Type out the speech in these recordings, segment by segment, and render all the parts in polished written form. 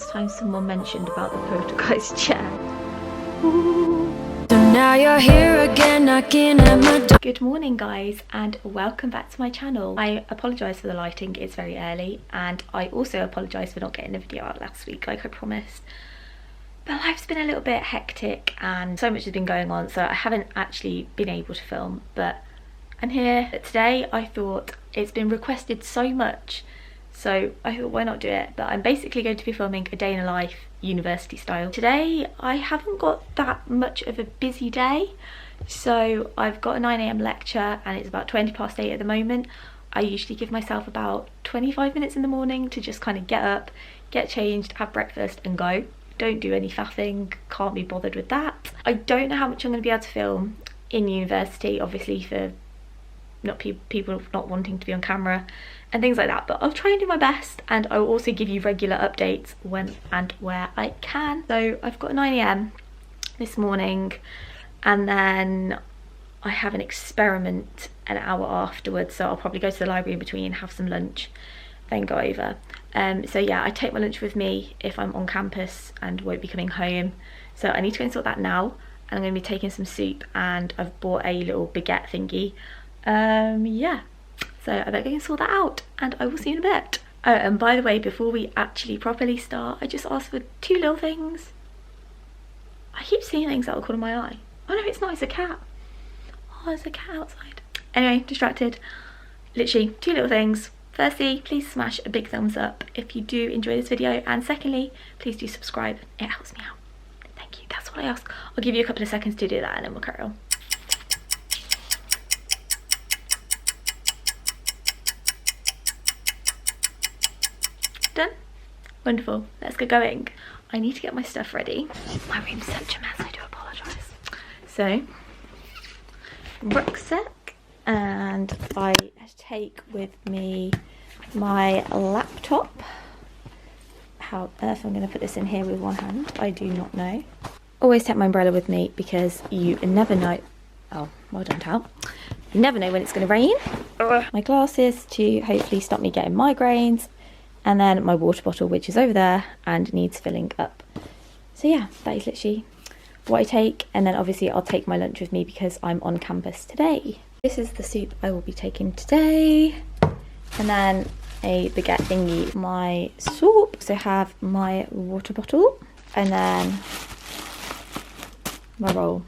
last time someone mentioned about the poltergeist chair. So now you're here again, knocking at my door. Good morning guys, and welcome back to my channel. I apologise for the lighting, it's very early, and I also apologise for not getting a video out last week like I promised. But life's been a little bit hectic and so much has been going on, so I haven't actually been able to film, but I'm here today. I thought it's been requested so much, so I thought why not do it. But I'm basically going to be filming a day in a life, university style. Today I haven't got that much of a busy day, so I've got a 9 AM lecture and it's about 20 past 8 at the moment. I usually give myself about 25 minutes in the morning to just kind of get up, get changed, have breakfast and go. Don't do any faffing, can't be bothered with that. I don't know how much I'm going to be able to film in university, obviously for not people not wanting to be on camera and things like that, but I'll try and do my best, and I will also give you regular updates when and where I can. So I've got 9 AM this morning, and then I have an experiment an hour afterwards, so I'll probably go to the library in between, have some lunch, then go over. So yeah, I take my lunch with me if I'm on campus and won't be coming home, so I need to go and sort that now. And I'm going to be taking some soup, and I've bought a little baguette thingy. Yeah, so I better go and sort that out, and I will see you in a bit. Oh, and by the way, before we actually properly start, I just asked for 2 little things. I keep seeing things that will corner my eye. Oh no, it's not, it's a cat. Oh, there's a cat outside. Anyway, distracted. Literally 2 little things. Firstly, please smash a big thumbs up if you do enjoy this video, and secondly, please do subscribe. It helps me out. Thank you, that's what I ask. I'll give you a couple of seconds to do that and then we'll carry on. Done? Wonderful, let's get going. I need to get my stuff ready. My room's such a mess, I do apologise. So, rucksack, and I take with me my laptop. How on earth I'm going to put this in here with one hand, I do not know. Always take my umbrella with me because you never know. Oh, well done, Tal. You never know when it's going to rain. My glasses to hopefully stop me getting migraines. And then my water bottle, which is over there and needs filling up. So yeah, that is literally what I take. And then obviously I'll take my lunch with me because I'm on campus today. This is the soup I will be taking today. And then a baguette thingy, my soup. So have my water bottle and then my roll.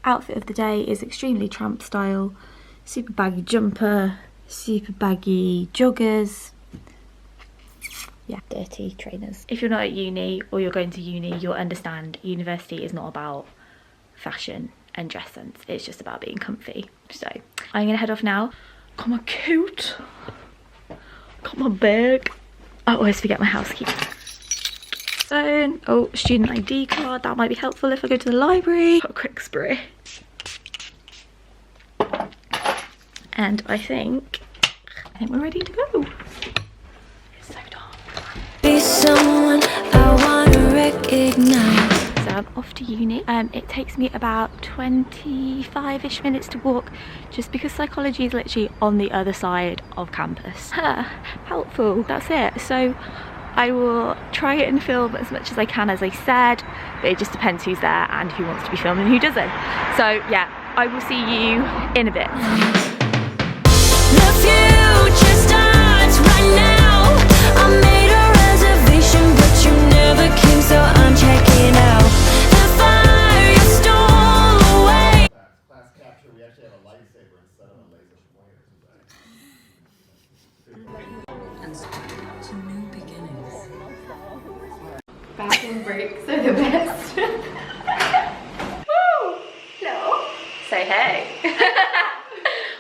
Outfit of the day is extremely tramp style. Super baggy jumper, super baggy joggers. Yeah, dirty trainers. If you're not at uni or you're going to uni, you'll understand university is not about fashion and dress sense. It's just about being comfy. So I'm gonna head off now. Got my coat, got my bag. I always forget my house keys. Phone, oh, student ID card, that might be helpful if I go to the library. Got a quick spray. And I think we're ready to go. Someone I wanna recognize. So I'm off to uni. It takes me about 25-ish minutes to walk, just because psychology is literally on the other side of campus. Helpful, that's it. So I will try it and film as much as I can, as I said, but it just depends who's there and who wants to be filmed and who doesn't. So yeah, I will see you in a bit. The future starts right now. I made a reservation, but you never came, so I'm checking out. The fire you stole away. Class capture, we actually have a lightsaber instead of a laser pointer. And to new beginnings. Bathroom breaks are the best. Woo! Hello. Say hey.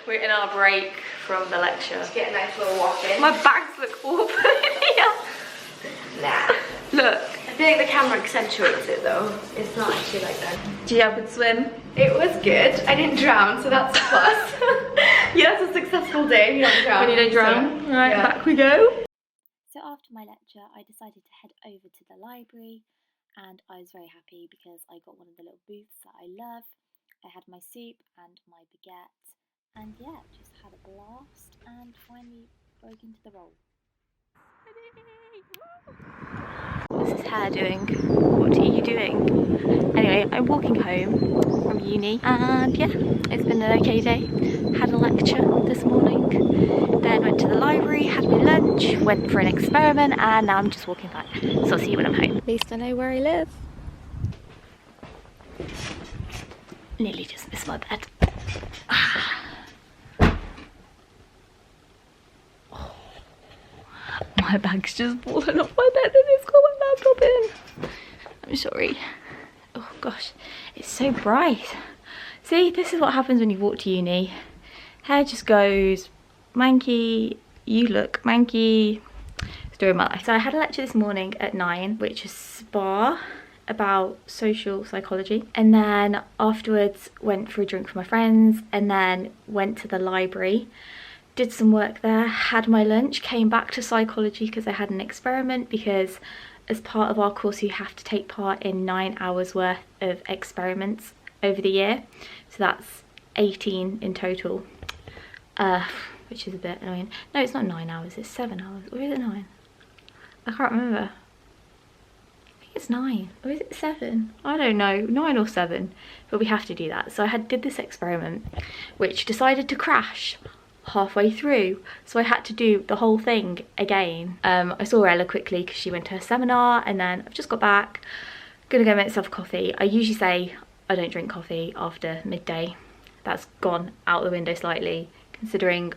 We're in our break from the lecture. Just get a nice little walk in. My bags look awful. Yeah. Nah. Look. I feel like the camera accentuates it though. It's not actually like that. Do you have a good swim? It was good. I didn't drown, so that's a plus. Yeah, that's a successful day if you don't drown. When you don't drown. So, Right, yeah. back we go. So after my lecture, I decided to head over to the library, and I was very happy because I got one of the little booths that I love. I had my soup and my baguette, and yeah, just had a blast and finally broke into the role. This is hair doing? What are you doing? Anyway, I'm walking home from uni and yeah, it's been an okay day. Had a lecture this morning, then went to the library, had my lunch, went for an experiment, and now I'm just walking back. So I'll see you when I'm home. At least I know where I live. Nearly just missed my bed. My bag's just fallen off my bed and it's got my laptop in. I'm sorry. Oh gosh, it's so bright. See, this is what happens when you walk to uni. Hair just goes manky, you look manky. Story of my life. So I had a lecture this morning at 9, which is SPA, about social psychology, and then afterwards went for a drink with my friends and then went to the library, did some work there, had my lunch, came back to psychology because I had an experiment, because as part of our course you have to take part in 9 hours worth of experiments over the year, so that's 18 in total, which is a bit annoying. No, it's not 9 hours, it's 7 hours, or is it 9? I can't remember. It's 9, or is it 7? I don't know, 9 or 7, but we have to do that. So I did this experiment which decided to crash halfway through, so I had to do the whole thing again. I saw Ella quickly because she went to her seminar, and then I've just got back, gonna go make myself a coffee. I usually say I don't drink coffee after midday. That's gone out the window slightly considering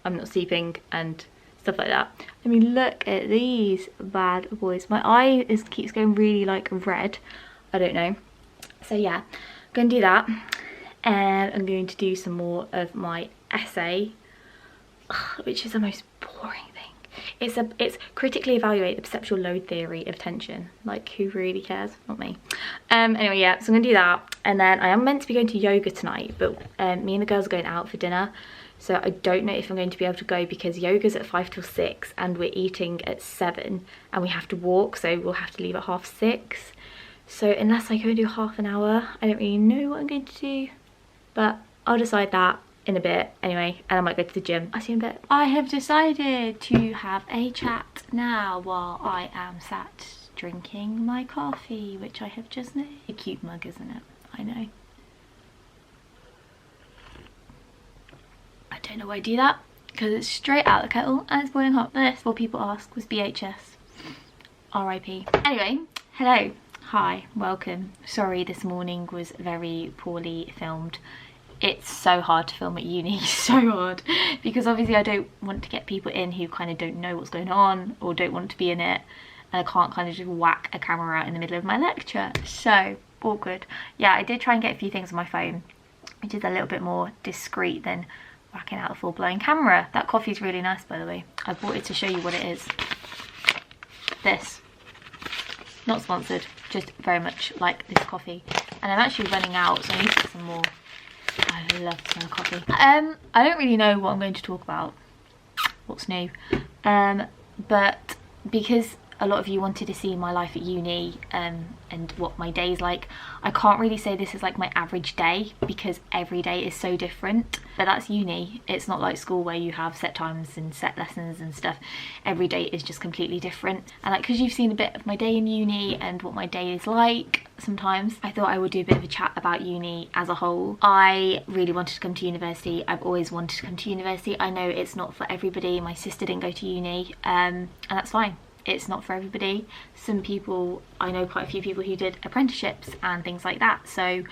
I'm not sleeping and stuff like that. I mean, look at these bad boys. My eye keeps going really like red. I don't know. So yeah, I'm gonna do that, and I'm going to do some more of my essay, which is the most boring thing. It's critically evaluate the perceptual load theory of tension. Like, who really cares? Not me. Anyway, yeah, so I'm gonna do that, and then I am meant to be going to yoga tonight, but me and the girls are going out for dinner. So I don't know if I'm going to be able to go because yoga's at 5 till 6 and we're eating at 7 and we have to walk, so we'll have to leave at 6:30. So unless I go and do half an hour, I don't really know what I'm going to do, but I'll decide that in a bit anyway, and I might go to the gym. I'll see you in a bit. I have decided to have a chat now while I am sat drinking my coffee, which I have just made. A cute mug, isn't it? I know. I don't know why I do that, because it's straight out of the kettle and it's boiling hot. This, what people ask, was BHS. RIP. Anyway, hello, hi, welcome. Sorry this morning was very poorly filmed. It's so hard to film at uni, so hard, because obviously I don't want to get people in who kind of don't know what's going on or don't want to be in it, and I can't kind of just whack a camera out in the middle of my lecture. So awkward. Yeah, I did try and get a few things on my phone, which is a little bit more discreet than whacking out a full-blown camera. That coffee's really nice, by the way. I bought it to show you what it is. This. Not sponsored, just very much like this coffee. And I'm actually running out, so I need to get some more. I love the smell of coffee. I don't really know what I'm going to talk about. What's new? But because a lot of you wanted to see my life at uni and what my day's like, I can't really say this is like my average day because every day is so different. But that's uni. It's not like school where you have set times and set lessons and stuff. Every day is just completely different. And like, because you've seen a bit of my day in uni and what my day is like sometimes, I thought I would do a bit of a chat about uni as a whole. I really wanted to come to university. I've always wanted to come to university. I know it's not for everybody. My sister didn't go to uni, and that's fine. It's not for everybody. Some people, I know quite a few people who did apprenticeships and things like that, so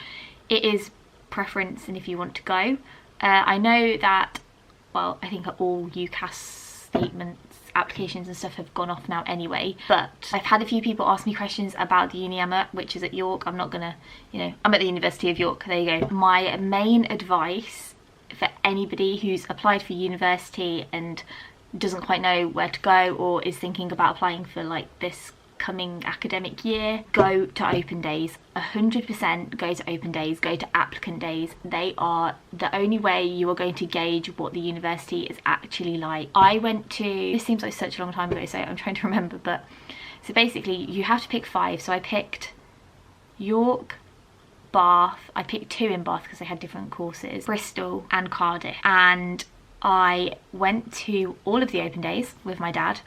it is preference and if you want to go. I know that, well, I think all UCAS statements, applications and stuff have gone off now anyway, but I've had a few people ask me questions about the uni I'm at, which is at York. I'm not gonna, you know, I'm at the University of York, there you go. My main advice for anybody who's applied for university and doesn't quite know where to go or is thinking about applying for like this coming academic year, go to open days. 100% go to open days, go to applicant days. They are the only way you are going to gauge what the university is actually like. I went to, this seems like such a long time ago, so I'm trying to remember, but so basically you have to pick 5. So I picked York, Bath, I picked 2 in Bath because they had different courses, Bristol and Cardiff, and I went to all of the open days with my dad,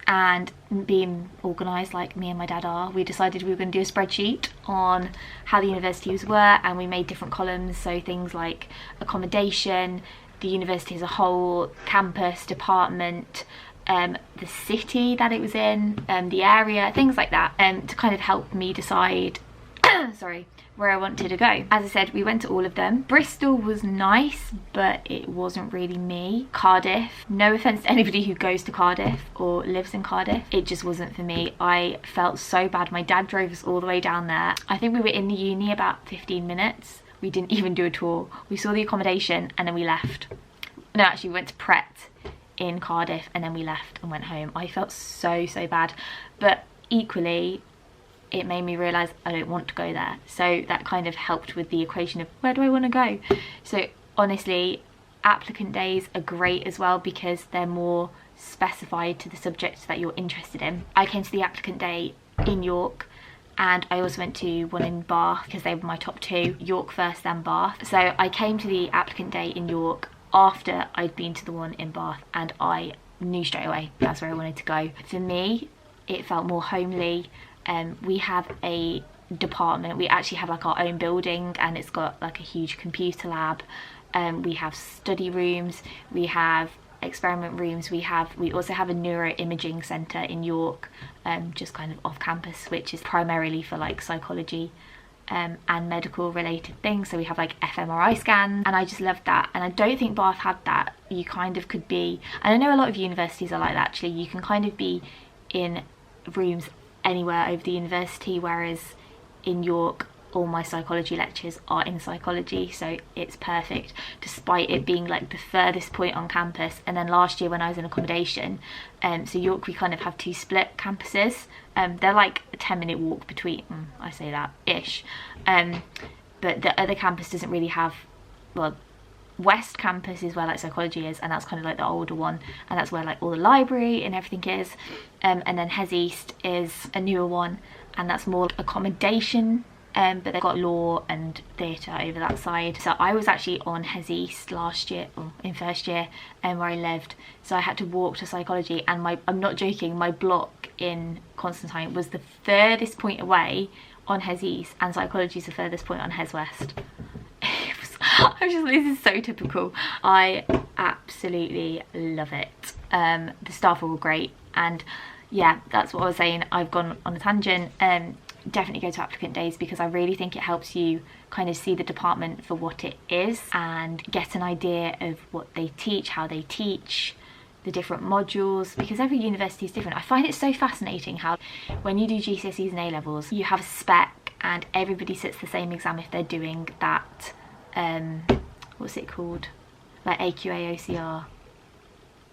and being organised like me and my dad are, we decided we were going to do a spreadsheet on how the universities were, and we made different columns, so things like accommodation, the university as a whole, campus, department, the city that it was in, the area, things like that, to kind of help me decide sorry, where I wanted to go. As I said, we went to all of them. Bristol was nice, but it wasn't really me. Cardiff, no offence to anybody who goes to Cardiff or lives in Cardiff, it just wasn't for me. I felt so bad. My dad drove us all the way down there. I think we were in the uni about 15 minutes. We didn't even do a tour. We saw the accommodation and then we left. No, actually we went to Pret in Cardiff and then we left and went home. I felt so bad, but equally it made me realise I don't want to go there. So that kind of helped with the equation of where do I want to go. So honestly, applicant days are great as well because they're more specified to the subjects that you're interested in. I came to the applicant day in York, and I also went to one in Bath because they were my top two, York first then Bath. So I came to the applicant day in York after I'd been to the one in Bath, and I knew straight away that's where I wanted to go. For me, it felt more homely. We have a department, we actually have like our own building, and it's got like a huge computer lab. We have study rooms, we have experiment rooms, we also have a neuroimaging centre in York, just kind of off campus, which is primarily for like psychology and medical related things. So we have like fMRI scans, and I just loved that. And I don't think Bath had that. You kind of could be, and I know a lot of universities are like that actually, you can kind of be in rooms anywhere over the university, whereas in York all my psychology lectures are in psychology, so it's perfect despite it being like the furthest point on campus. And then last year when I was in accommodation, so York, we kind of have two split campuses. They're like a 10-minute walk between, I say that ish, but the other campus doesn't really have, well, West campus is where like psychology is, and that's kind of like the older one, and that's where like all the library and everything is, and then Hes East is a newer one, and that's more accommodation, but they've got law and theatre over that side. So I was actually on Hes East last year, or in first year, where I lived, so I had to walk to psychology, and I'm not joking, my block in Constantine was the furthest point away on Hes East, and psychology is the furthest point on Hes West. I was just, this is so typical. I absolutely love it. The staff are all great, and yeah, that's what I was saying. I've gone on a tangent. Definitely go to applicant days because I really think it helps you kind of see the department for what it is and get an idea of what they teach, how they teach, the different modules, because every university is different. I find it so fascinating how when you do GCSEs and A-levels, you have a spec and everybody sits the same exam if they're doing that, what's it called, like AQA, OCR,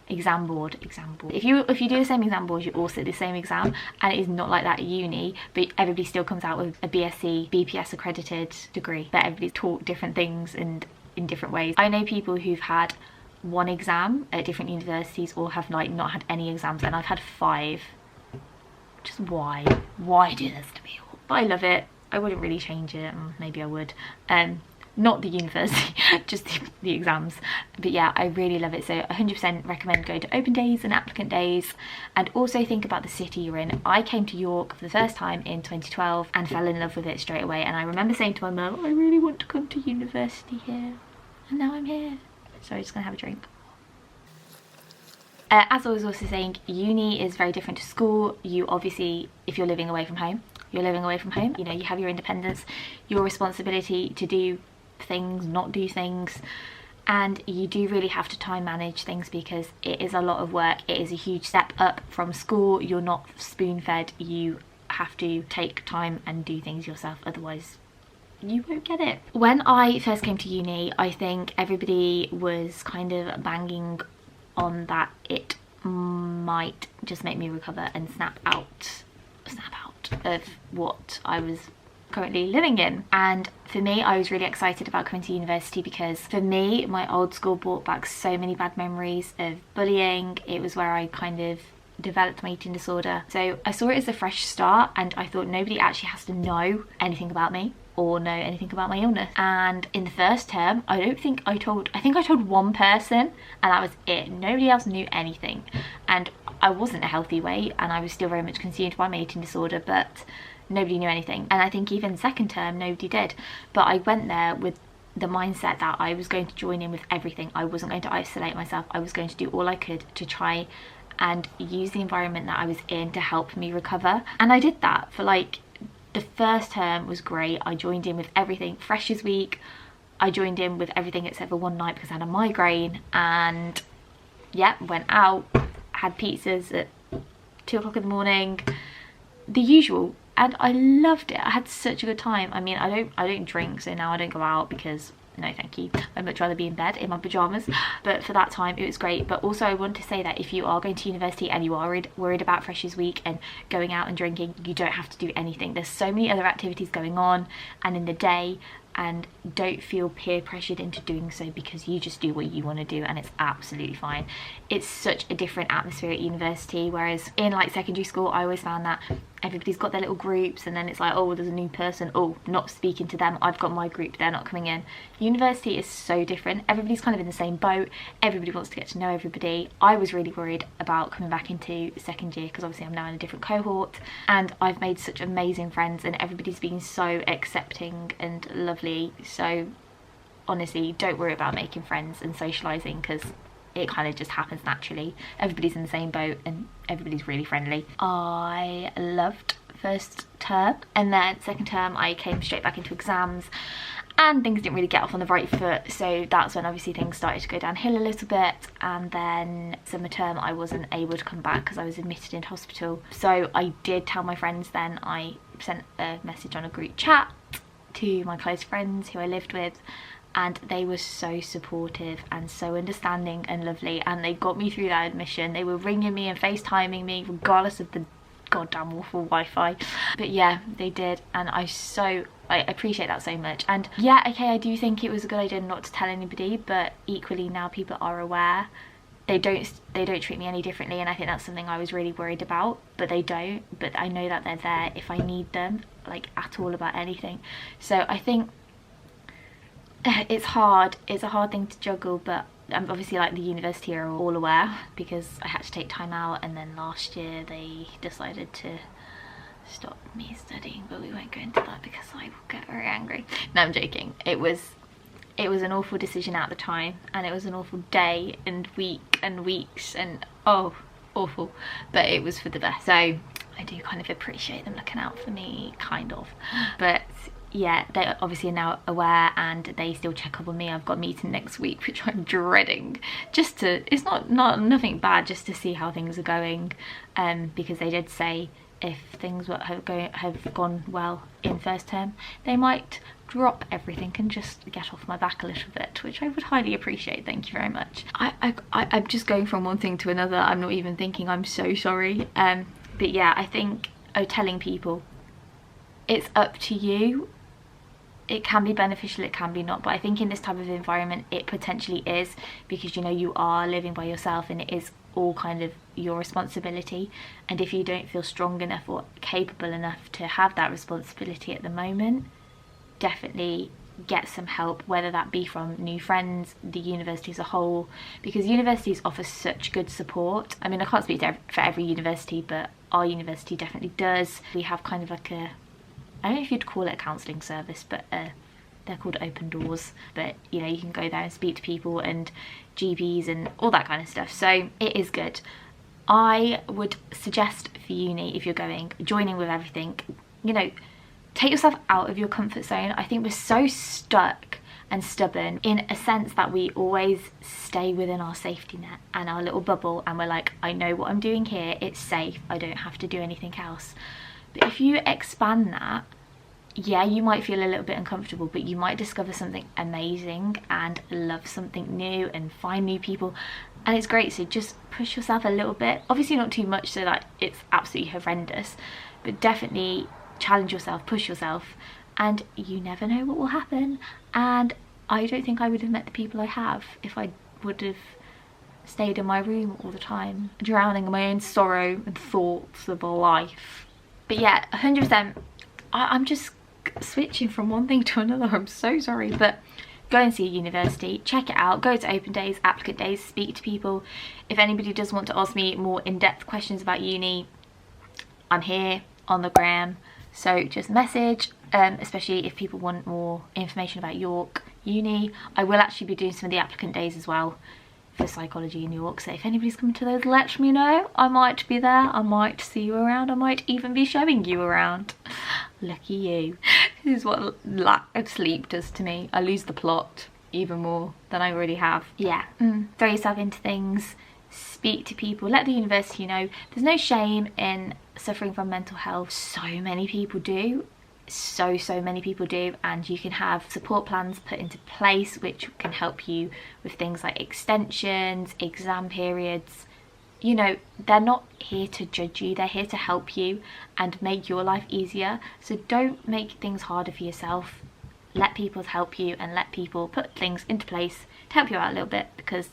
exam board. If you do the same exam board, you all sit the same exam, and it is not like that at uni, but everybody still comes out with a BSc, BPS accredited degree, but everybody's taught different things and in different ways. I know people who've had one exam at different universities or have like not had any exams, and I've had 5. Just why do this to me? But I love it. I wouldn't really change it. Maybe I would. Not the university, just the exams. But yeah, I really love it. So 100% recommend going to open days and applicant days, and also think about the city you're in. I came to York for the first time in 2012 and fell in love with it straight away, and I remember saying to my mum, I really want to come to university here, and now I'm here. So I'm just gonna have a drink. As I was also saying, uni is very different to school. You obviously, if you're living away from home, you know, you have your independence, your responsibility to do things, not do things, and you do really have to time manage things because it is a lot of work. It is a huge step up from school. You're not spoon fed. You have to take time and do things yourself, otherwise you won't get it. When I first came to uni, I think everybody was kind of banging on that it might just make me recover and snap out of what I was currently living in. And for me, I was really excited about coming to university because for me, my old school brought back so many bad memories of bullying. It was where I kind of developed my eating disorder. So I saw it as a fresh start, and I thought nobody actually has to know anything about me or know anything about my illness. And in the first term, I think I told one person, and that was it. Nobody else knew anything. And I wasn't a healthy weight and I was still very much consumed by my eating disorder, but nobody knew anything. And I think even second term nobody did, but I went there with the mindset that I was going to join in with everything. I wasn't going to isolate myself. I was going to do all I could to try and use the environment that I was in to help me recover. And I did that for like, the first term was great. I joined in with everything. Freshers week, I joined in with everything except for one night because I had a migraine, and yeah, went out, had pizzas at 2 o'clock in the morning, the usual, and I loved it. I had such a good time. I mean, I don't drink, so now I don't go out because no thank you, I'd much rather be in bed in my pajamas. But for that time it was great. But also I want to say that if you are going to university and you are worried about Freshers Week and going out and drinking, you don't have to do anything. There's so many other activities going on and in the day, and don't feel peer pressured into doing so, because you just do what you want to do and it's absolutely fine. It's such a different atmosphere at university, whereas in like secondary school I always found that everybody's got their little groups and then it's like, oh, there's a new person, oh, not speaking to them, I've got my group, they're not coming in. University is so different. Everybody's kind of in the same boat, everybody wants to get to know everybody. I was really worried about coming back into second year because obviously I'm now in a different cohort, and I've made such amazing friends and everybody's been so accepting and lovely. So honestly, don't worry about making friends and socialising, because it kind of just happens naturally. Everybody's in the same boat and everybody's really friendly. I loved first term, and then second term I came straight back into exams and things didn't really get off on the right foot, so that's when obviously things started to go downhill a little bit. And then summer term I wasn't able to come back because I was admitted into hospital. So I did tell my friends then. I sent a message on a group chat to my close friends who I lived with, and they were so supportive and so understanding and lovely, and they got me through that admission. They were ringing me and FaceTiming me regardless of the goddamn awful Wi-Fi, but yeah, they did, and I appreciate that so much. And yeah, okay, I do think it was a good idea not to tell anybody, but equally now people are aware. They don't treat me any differently, and I think that's something I was really worried about, but they don't. But I know that they're there if I need them, like at all, about anything. So I think it's hard. It's a hard thing to juggle, but obviously like the university are all aware because I had to take time out, and then last year they decided to stop me studying, but we won't go into that because I will get very angry. No, I'm joking. It was an awful decision at the time, and it was an awful day and week and weeks, and oh, awful, but it was for the best. So I do kind of appreciate them looking out for me, kind of. But yeah, they obviously are now aware and they still check up on me. I've got a meeting next week which I'm dreading, just to, it's not nothing bad, just to see how things are going, because they did say if things have gone well in first term, they might drop everything and just get off my back a little bit, which I would highly appreciate. Thank you very much. I'm just going from one thing to another. I'm not even thinking. I'm so sorry. But yeah, I think telling people, it's up to you. It can be beneficial, it can be not, but I think in this type of environment it potentially is, because you know you are living by yourself and it is all kind of your responsibility. And if you don't feel strong enough or capable enough to have that responsibility at the moment, definitely get some help, whether that be from new friends, the university as a whole, because universities offer such good support. I mean, I can't speak for every university, but our university definitely does. We have kind of like a, I don't know if you'd call it a counselling service, but they're called open doors. But you know, you can go there and speak to people and GPs and all that kind of stuff. So it is good. I would suggest for uni, if you're going, joining with everything, you know, take yourself out of your comfort zone. I think we're so stuck and stubborn in a sense that we always stay within our safety net and our little bubble, and we're like, I know what I'm doing here, it's safe, I don't have to do anything else. But if you expand that, yeah, you might feel a little bit uncomfortable, but you might discover something amazing and love something new and find new people, and it's great. So just push yourself a little bit, obviously not too much so that it's absolutely horrendous, but definitely challenge yourself, push yourself, and you never know what will happen. And I don't think I would have met the people I have if I would have stayed in my room all the time, drowning in my own sorrow and thoughts of life. But yeah, 100%, I'm just switching from one thing to another, I'm so sorry, but go and see a university, check it out, go to open days, applicant days, speak to people. If anybody does want to ask me more in-depth questions about uni, I'm here on the gram, so just message, especially if people want more information about York Uni. I will actually be doing some of the applicant days as well for psychology in York, so if anybody's coming to those, let me know. I might be there, I might see you around, I might even be showing you around. Lucky you. This is what lack of sleep does to me. I lose the plot even more than I already have. Yeah, throw yourself into things, speak to people, let the university know. There's no shame in suffering from mental health. So many people do. So many people do, and you can have support plans put into place which can help you with things like extensions, exam periods. You know, they're not here to judge you, they're here to help you and make your life easier. So don't make things harder for yourself. Let people help you and let people put things into place to help you out a little bit, because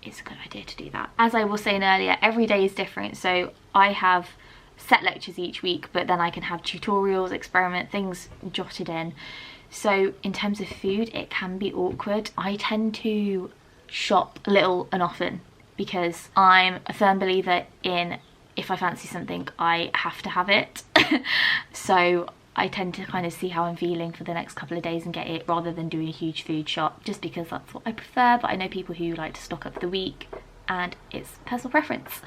it's a good idea to do that. As I was saying earlier, every day is different, so I have set lectures each week, but then I can have tutorials, experiment, things jotted in. So in terms of food, it can be awkward. I tend to shop little and often because I'm a firm believer in, if I fancy something, I have to have it. So I tend to kind of see how I'm feeling for the next couple of days and get it, rather than doing a huge food shop, just because that's what I prefer. But I know people who like to stock up for the week, and it's personal preference.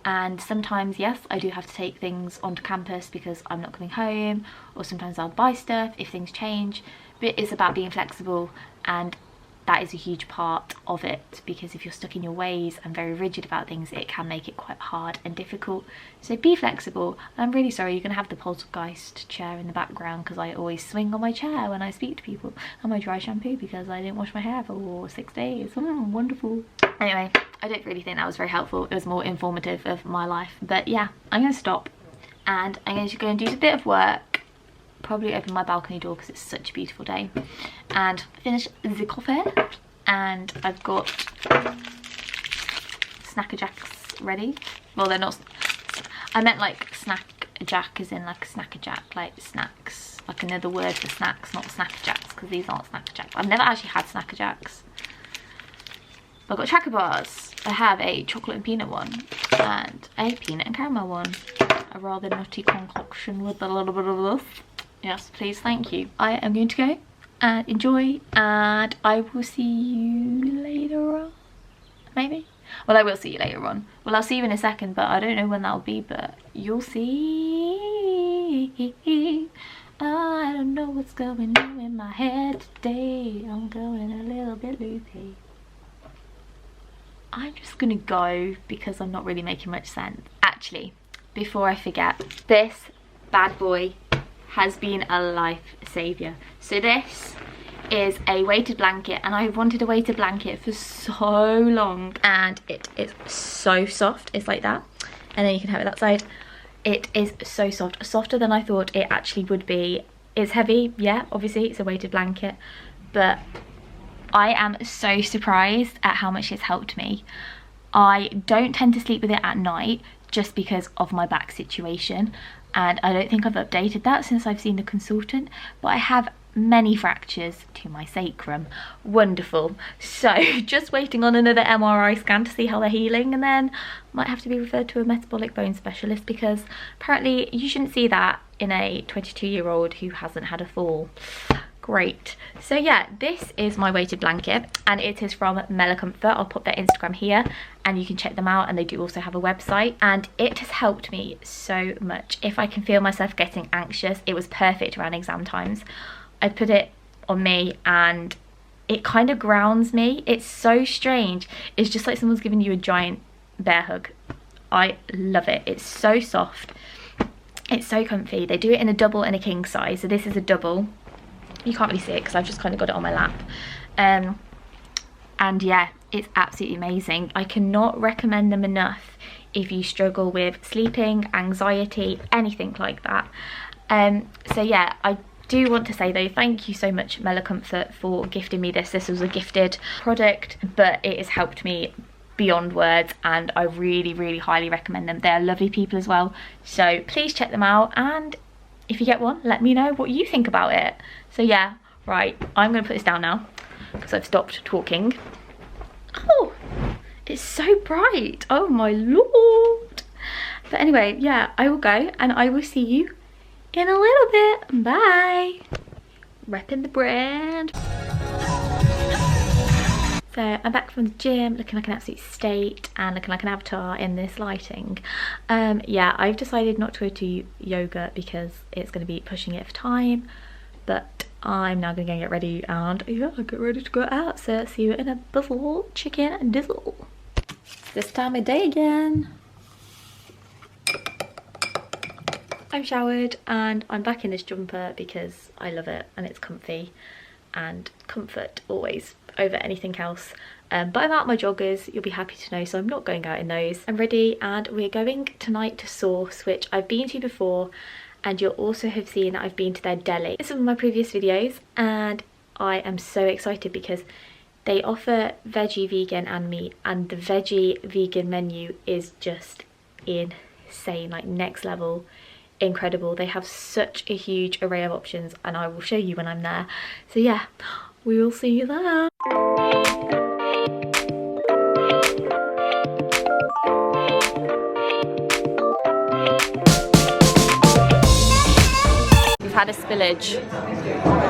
And sometimes, yes, I do have to take things onto campus because I'm not coming home, or sometimes I'll buy stuff if things change. But it's about being flexible, and that is a huge part of it, because if you're stuck in your ways and very rigid about things, it can make it quite hard and difficult. So be flexible. I'm really sorry, you're going to have the poltergeist chair in the background because I always swing on my chair when I speak to people, and my dry shampoo because I didn't wash my hair for 6 days. Wonderful. Anyway, I don't really think that was very helpful. It was more informative of my life. But yeah, I'm going to stop and I'm going to go and do a bit of work. Probably open my balcony door because it's such a beautiful day, and finish the coffee. And I've got Snacker Jacks ready. Well, they're not, I meant like snack jack as in like a snacker jack, like snacks, like another word for snacks, not snacker jacks, because these aren't snacker jacks. I've never actually had snacker jacks. I've got Tracker bars. I have a chocolate and peanut one and a peanut and caramel one. A rather nutty concoction with a little bit of this. Yes, please, thank you. I am going to go and enjoy, and I will see you later on. Maybe? Well, I will see you later on. Well, I'll see you in a second, but I don't know when that'll be, but you'll see. I don't know what's going on in my head today. I'm going a little bit loopy. I'm just gonna go because I'm not really making much sense. Actually, before I forget, this bad boy has been a life savior. So this is a weighted blanket, and I wanted a weighted blanket for so long, and it is so soft. It's like that, and then you can have it that side. It is so soft, softer than I thought it actually would be. It's heavy, yeah, obviously it's a weighted blanket, but I am so surprised at how much it's helped me. I don't tend to sleep with it at night just because of my back situation, and I don't think I've updated that since I've seen the consultant, but I have many fractures to my sacrum. Wonderful. So just waiting on another MRI scan to see how they're healing, and then might have to be referred to a metabolic bone specialist, because apparently you shouldn't see that in a 22-year-old who hasn't had a fall. Great. So yeah, this is my weighted blanket, and it is from Mela Comfort. I'll put their Instagram here and you can check them out, and they do also have a website, and it has helped me so much. If I can feel myself getting anxious, it was perfect around exam times. I put it on me and it kind of grounds me. It's so strange. It's just like someone's giving you a giant bear hug. I love it. It's so soft. It's so comfy. They do it in a double and a king size. So this is a double. You can't really see it because I've just kind of got it on my lap. And yeah, it's absolutely amazing. I cannot recommend them enough if you struggle with sleeping, anxiety, anything like that. So yeah, I do want to say though, thank you so much Mela Comfort for gifting me this. This was a gifted product, but it has helped me beyond words, and I really, really highly recommend them. They're lovely people as well. So please check them out, and if you get one, let me know what you think about it. So yeah, right, I'm gonna put this down now because I've stopped talking. Oh, it's so bright. Oh my lord. But anyway, yeah, I will go and I will see you in a little bit. Bye. Repping the brand. So I'm back from the gym looking like an absolute state and looking like an avatar in this lighting. Yeah, I've decided not to go to yoga because it's going to be pushing it for time, but I'm now going to go and get ready and yeah, I'll get ready to go out. So see you in a bizzle, chicken and dizzle. This time of day again. I'm showered and I'm back in this jumper because I love it and it's comfy, and comfort always over anything else. But I'm out my joggers, you'll be happy to know, so I'm not going out in those. I'm ready and we're going tonight to Source, which I've been to before, and you'll also have seen that I've been to their deli in some of my previous videos, and I am so excited because they offer veggie, vegan and meat, and the veggie vegan menu is just insane, like next level incredible. They have such a huge array of options and I will show you when I'm there. So yeah, we will see you there. We've had a spillage.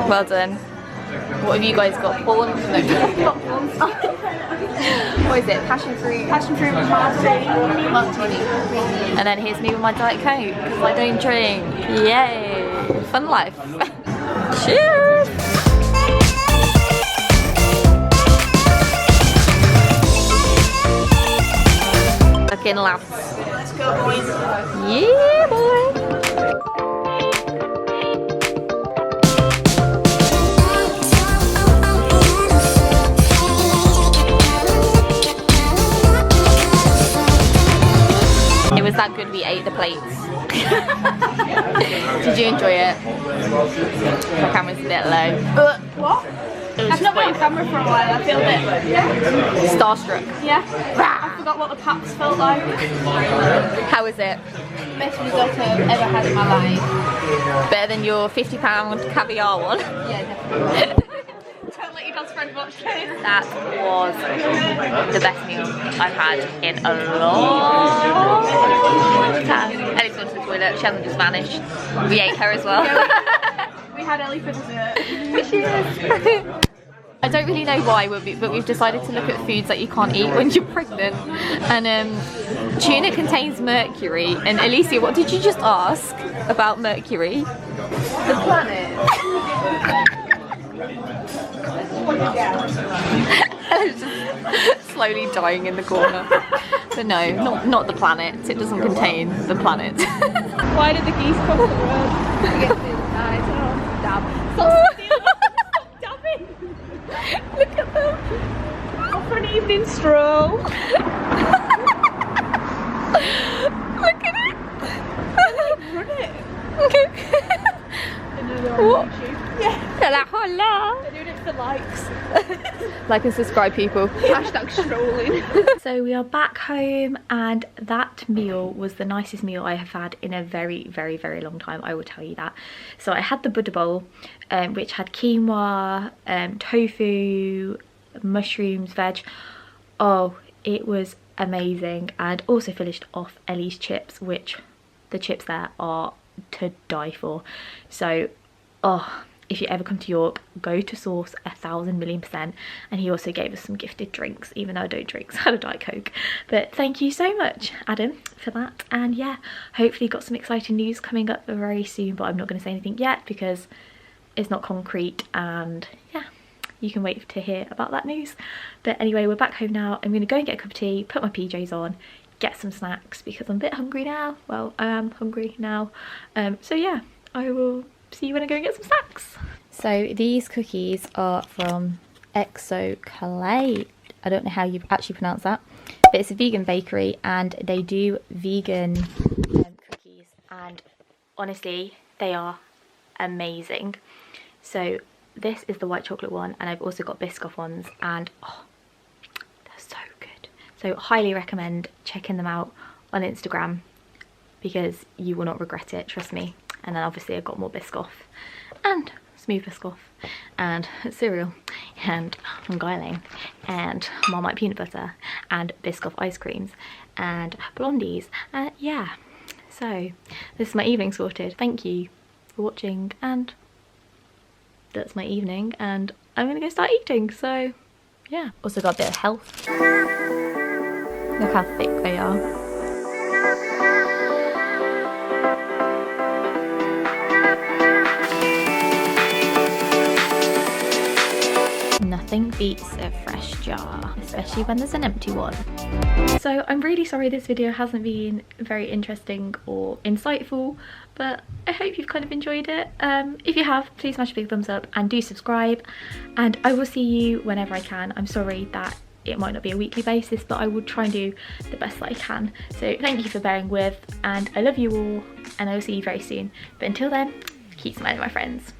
Well done. What have you guys got? Corn? No, what is it? Passion fruit? Passion fruit martini. And then here's me with my Diet Coke because I don't drink. Yay! Fun life. Cheers! Looking lads. Let's go, boys. Yeah, boy. It was that good we ate the plates. Did you enjoy it? My camera's a bit low. What? I've not been on camera for a while, I filmed it. Starstruck. Yeah. I forgot what the paps felt like. How was it? Best risotto I've ever had in my life. Better than your £50 caviar one? Yeah, definitely. Don't let your dad's friend watch this. That was the best meal I've had in a long time. Ellie's gone to the toilet, she hasn't just vanished. We ate her as well. We had Ellie for dessert. Cheers. I don't really know why, but we've decided to look at foods that you can't eat when you're pregnant. And tuna contains mercury. And Alicia, what did you just ask about mercury? The planet. Just slowly dying in the corner. But no, not the planet. It doesn't contain the planet. Why did the geese come to the road? Stop dabbing! Look at them. Off for an evening stroll. Look at it. Run it. What? Yeah. Hola, hola. They're doing it for likes. Like and subscribe, people. Hashtag strolling. So we are back home, and that meal was the nicest meal I have had in a very, very, very long time, I will tell you that. So I had the Buddha bowl, which had quinoa, tofu, mushrooms, veg. Oh, it was amazing. And also finished off Ellie's chips, which the chips there are to die for. So, oh, if you ever come to York, go to Source 1000,000,000%. And he also gave us some gifted drinks, even though I don't drink, so I had a Diet Coke. But thank you so much, Adam, for that. And yeah, hopefully got some exciting news coming up very soon, but I'm not going to say anything yet because it's not concrete, and yeah, you can wait to hear about that news. But anyway, we're back home now. I'm going to go and get a cup of tea, put my PJs on, get some snacks because I'm a bit hungry now. Well, I am hungry now. So yeah, I will see you when I go and get some snacks. So these cookies are from xoxo. I don't know how you actually pronounce that, but it's a vegan bakery and they do vegan cookies, and honestly they are amazing. So this is the white chocolate one, and I've also got Biscoff ones, and oh, they're so good. So highly recommend checking them out on Instagram because you will not regret it, trust me. And then obviously I've got more Biscoff and smooth Biscoff and cereal and Guyling and Marmite peanut butter and Biscoff ice creams and blondies. Yeah, so this is my evening sorted. Thank you for watching, and that's my evening, and I'm gonna go start eating. So yeah, also got a bit of health. Look how thick they are. Nothing beats a fresh jar, especially when there's an empty one. So I'm really sorry this video hasn't been very interesting or insightful, but I hope you've kind of enjoyed it. If you have, please smash a big thumbs up and do subscribe, and I will see you whenever I can. I'm sorry that it might not be a weekly basis, but I will try and do the best that I can. So thank you for bearing with, and I love you all, and I will see you very soon. But until then, keep smiling, my friends.